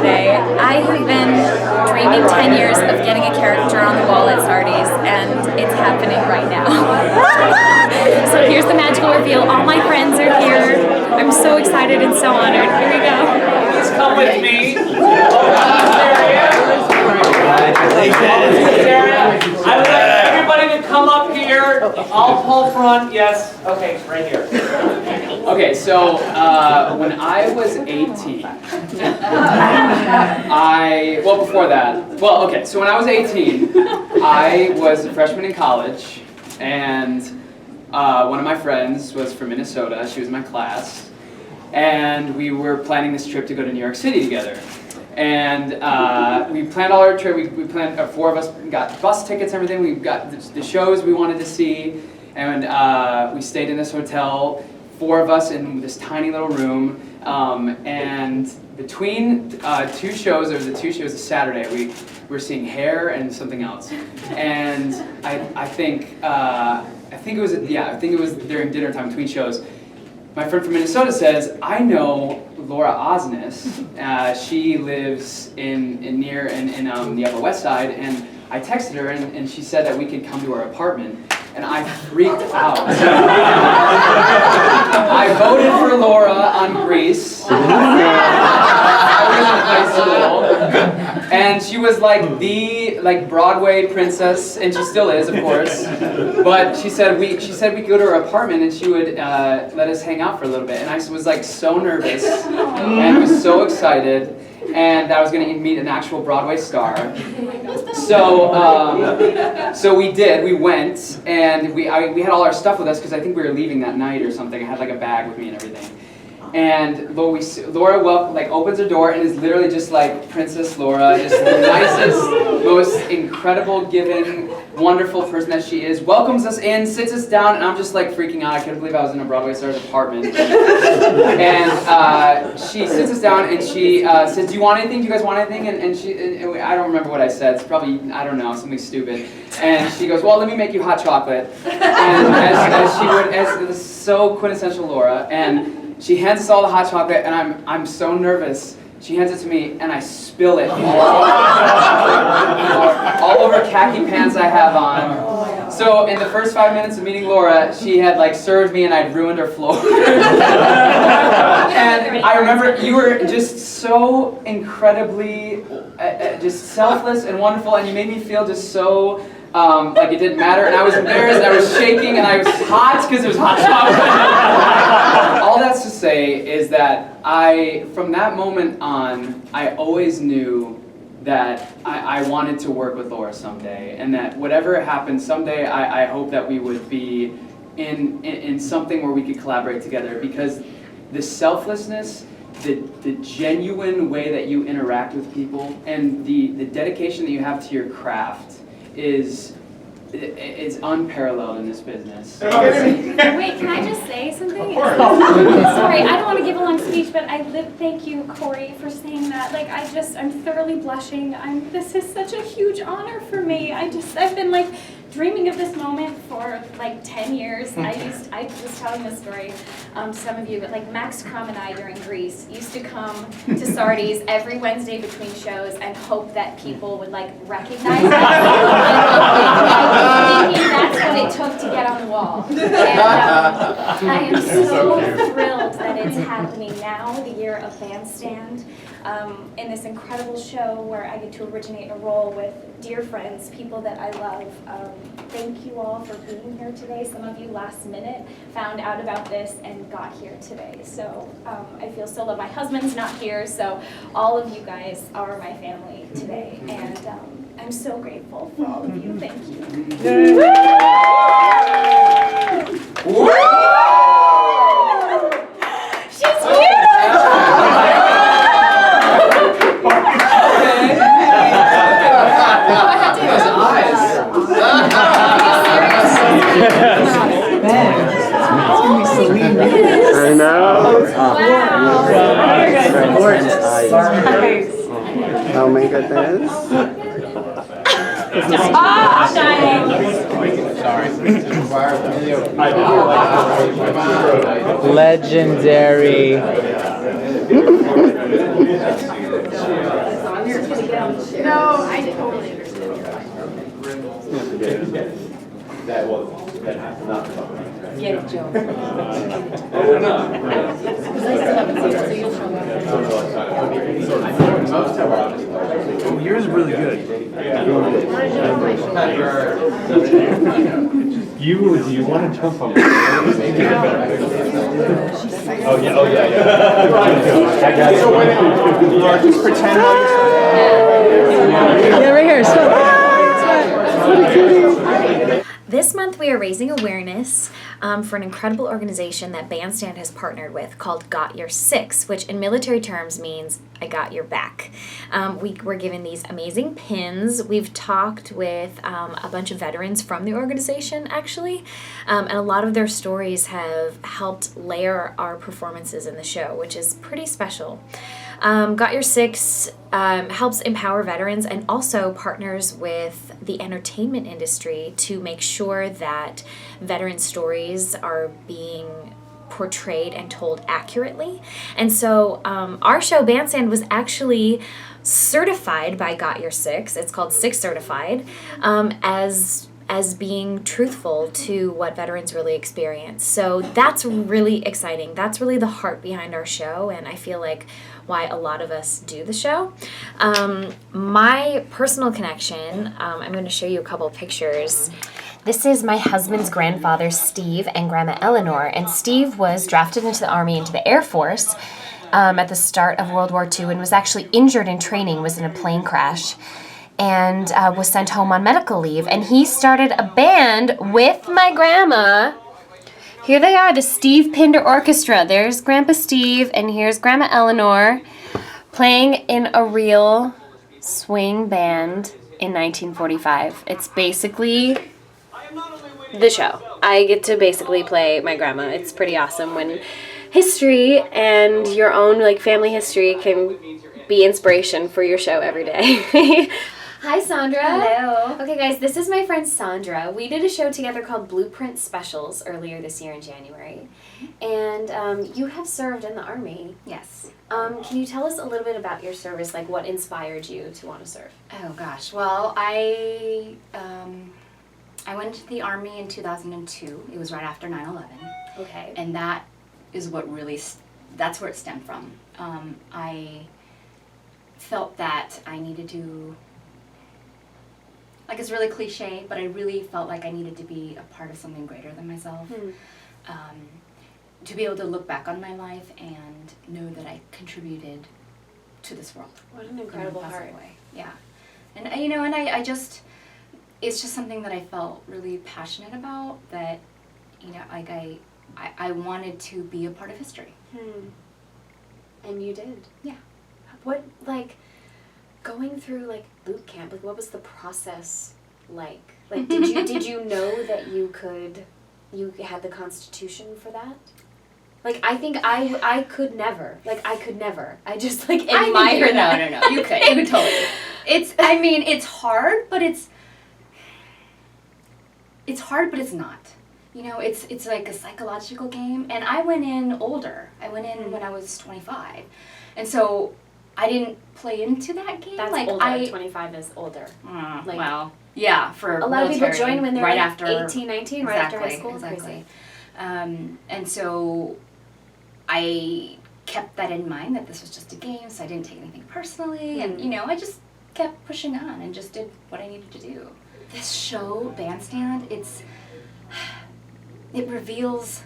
today. I have been dreaming 10 years of getting a caricature on the wall at Sardi's, and it's happening right now. So here's the magical reveal. All my friends are here. I'm so excited and so honored. Here we go. Please come with me. I would like everybody to come up here. I'll pull front. Yes. Okay, right here. Okay, so when I was 18, so when I was 18, I was a freshman in college, and one of my friends was from Minnesota. She was in my class, and we were planning this trip to go to New York City together. And we planned all our trip. We planned, 4 of us got bus tickets and everything. We got the shows we wanted to see, and we stayed in this hotel, 4 of us in this tiny little room. And between 2 shows, there was the 2 shows of Saturday, we were seeing Hair and something else. And I think it was during dinner time between shows. My friend from Minnesota says, I know Laura Osnes. She lives in the Upper West Side, and I texted her, and she said that we could come to her apartment, and I freaked out. I voted for Laura on Grease. I was in high school, and she was like the Broadway princess, and she still is, of course. But she said we could go to her apartment, and she would let us hang out for a little bit. And I was like so nervous, and was so excited, and I was going to meet an actual Broadway star. So we did. We went, and we had all our stuff with us because I think we were leaving that night or something. I had like a bag with me and everything. And Laura opens her door and is literally just like Princess Laura, just the nicest, most incredible, giving, wonderful person that she is. Welcomes us in, sits us down, and I'm just like freaking out. I couldn't believe I was in a Broadway star's apartment. And she sits us down and she says, "Do you want anything? Do you guys want anything?" And I don't remember what I said. It's probably, I don't know, something stupid. And she goes, "Well, let me make you hot chocolate." And as she would, as it was so quintessential Laura. And she hands us all the hot chocolate, and I'm so nervous. She hands it to me, and I spill it all over khaki pants I have on. So in the first 5 minutes of meeting Laura, she had served me, and I'd ruined her floor. And I remember you were just so incredibly, just selfless and wonderful, and you made me feel just so. Like it didn't matter, and I was embarrassed, and I was shaking, and I was hot because it was hot chocolate. All that's to say is that from that moment on, I always knew that I wanted to work with Laura someday, and that whatever happened someday, I hope that we would be in something where we could collaborate together, because the selflessness, the genuine way that you interact with people, and the dedication that you have to your craft is unparalleled in this business. Wait, can I just say something? Sorry, I don't want to give a long speech, but thank you, Corey, for saying that. I'm thoroughly blushing. This is such a huge honor for me. I've been dreaming of this moment for 10 years. I was telling this story to some of you, but Max Crumb and I during Grease used to come to Sardi's every Wednesday between shows and hope that people would recognize us. Thinking that's what it took to get on the wall. And I am so thrilled that it's happening now, the year of Bandstand, in this incredible show where I get to originate a role with dear friends, people that I love. Thank you all for being here today. Some of you last minute found out about this and got here today. So I feel so loved. My husband's not here, so all of you guys are my family today. And I'm so grateful for all of you. Thank you. Woo! She's here! I know. Wow. Oh my goodness. Legendary. No, I totally understand. Get it, Joe. Because I still haven't seen it, so you'll show me. Oh, yours is really good. Do you want to jump on? Oh yeah, I got you. Laura, just pretend like Yeah, right here. Stop. This month we are raising awareness for an incredible organization that Bandstand has partnered with called Got Your Six, which in military terms means I got your back. We were given these amazing pins. We've talked with a bunch of veterans from the organization actually, and a lot of their stories have helped layer our performances in the show, which is pretty special. Got Your Six helps empower veterans and also partners with the entertainment industry to make sure that veteran stories are being portrayed and told accurately. And so our show, Bandstand, was actually certified by Got Your Six. It's called Six Certified, as being truthful to what veterans really experience. So that's really exciting. That's really the heart behind our show, and I feel like why a lot of us do the show. My personal connection, I'm going to show you a couple pictures. This is my husband's grandfather, Steve, and Grandma Eleanor. And Steve was drafted into the Army, into the Air Force at the start of World War II and was actually injured in training, was in a plane crash, and was sent home on medical leave. And he started a band with my grandma. Here they are, the Steve Pinder Orchestra. There's Grandpa Steve, and here's Grandma Eleanor playing in a real swing band in 1945. It's basically the show. I get to basically play my grandma. It's pretty awesome when history and your own like family history can be inspiration for your show every day. Hi, Sandra. Hello. Okay, guys, this is my friend Sandra. We did a show together called Blueprint Specials earlier this year in January. And you have served in the Army. Yes. Can you tell us a little bit about your service, like what inspired you to want to serve? Oh gosh. Well, I went into the Army in 2002. It was right after 9/11. Okay. And that is what really, that's where it stemmed from. I felt that I needed to, like it's really cliche, but I really felt like I needed to be a part of something greater than myself. To be able to look back on my life and know that I contributed to this world. What an incredible in a positive heart. way. Yeah. And you know, and I just, it's just something that I felt really passionate about, that, you know, like I wanted to be a part of history. And you did. Yeah. What, like, going through, like, boot camp, like, what was the process like? Like, did you know that you had the constitution for that? Like, I think I could never. Like, I could never. I just, like, admire that. No. You could totally. I mean, it's hard, but it's hard, but it's not. You know, it's like a psychological game. And I went in older. I went in when I was 25. And so I didn't play into that game. That's like older. 25 is older. Like, well, yeah, for a lot military, of people join when they're right like after 18, 19, right after high school. Exactly. Crazy. And so I kept that in mind, that this was just a game, so I didn't take anything personally. And, you know, I just kept pushing on and just did what I needed to do. This show, Bandstand, it reveals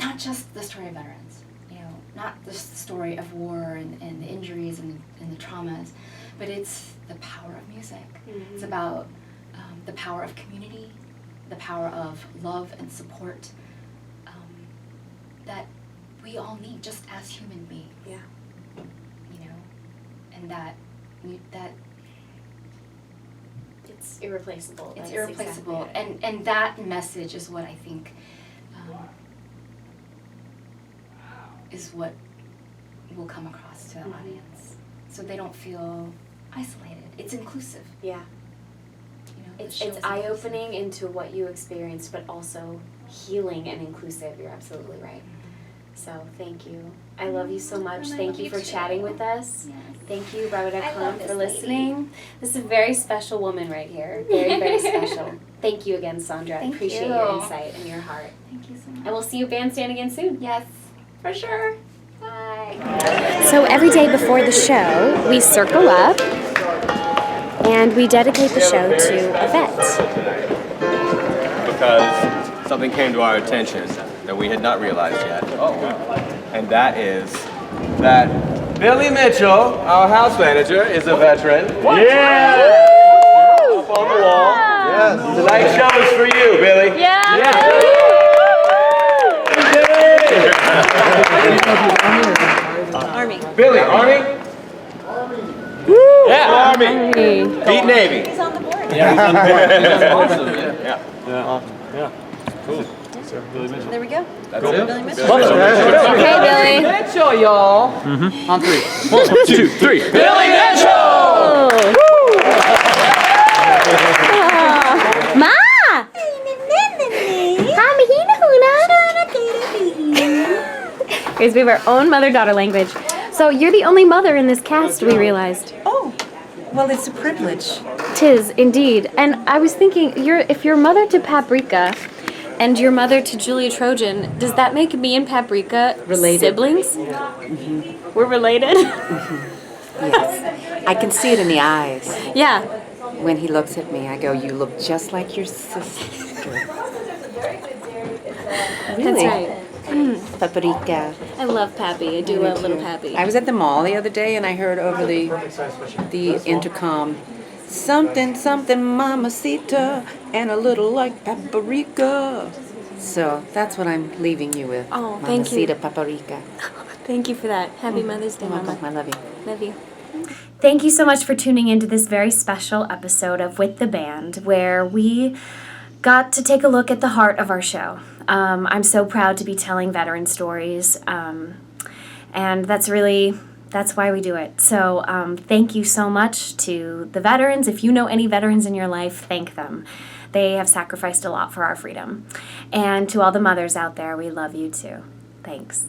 not just the story of veterans, you know, not just the story of war and the injuries and the traumas, but it's the power of music. It's about the power of community, the power of love and support that we all need just as human beings. Yeah. You know, and that It's irreplaceable. it's That's irreplaceable, exactly it. and that message is what I think is what will come across to the audience, so they don't feel isolated. It's inclusive. Yeah. You know, the It's show is eye-opening into what you experienced, but also healing and inclusive. You're absolutely right. So thank you. I love you so much. Thank you for chatting with us. Yes. Thank you, I Barbara.com, love this for lady. listening. This is a very special woman right here. Very, very special. Thank you again, Sandra. I Thank appreciate you. your insight and your heart. Thank you so much. And we'll see you Bandstand again soon. Yes, for sure. Bye. So every day before the show, we circle up and we dedicate the show to a vet. Because something came to our attention that we had not realized yet. And that is that Billy Mitchell, our house manager, is a veteran. Yeah! Up on the wall. Yes. Tonight's show is for you, Billy. Army. Billy, Army? Woo! Yeah, Army. Beat Navy. He's on the board. There we go. That's it. Billy Mitchell. Hey, Billy. Mitchell, y'all. On 3. 1, 2, 3. Billy Mitchell! Ma! Guys, we have our own mother-daughter language. So you're the only mother in this cast, we realized. Oh, well, it's a privilege. Tis, indeed. And I was thinking, if you're mother to Paprika and you're mother to Julia Trojan, does that make me and Paprika Related. siblings? We're related? Yes. I can see it in the eyes. Yeah. When he looks at me, I go, you look just like your sister. Really? That's right. Paprika. I love Pappy. I do love little Pappy. I was at the mall the other day and I heard over the intercom, something, something, mamacita, and a little like paprika. So that's what I'm leaving you with. Oh, thank you. Mamacita paprika. Thank you for that. Happy Mother's Day, You're Mama. welcome. I love you. Love you. Thank you so much for tuning into this very special episode of With the Band, where we got to take a look at the heart of our show. I'm so proud to be telling veteran stories, and that's why we do it. So thank you so much to the veterans. If you know any veterans in your life, thank them. They have sacrificed a lot for our freedom. And to all the mothers out there, we love you too. Thanks.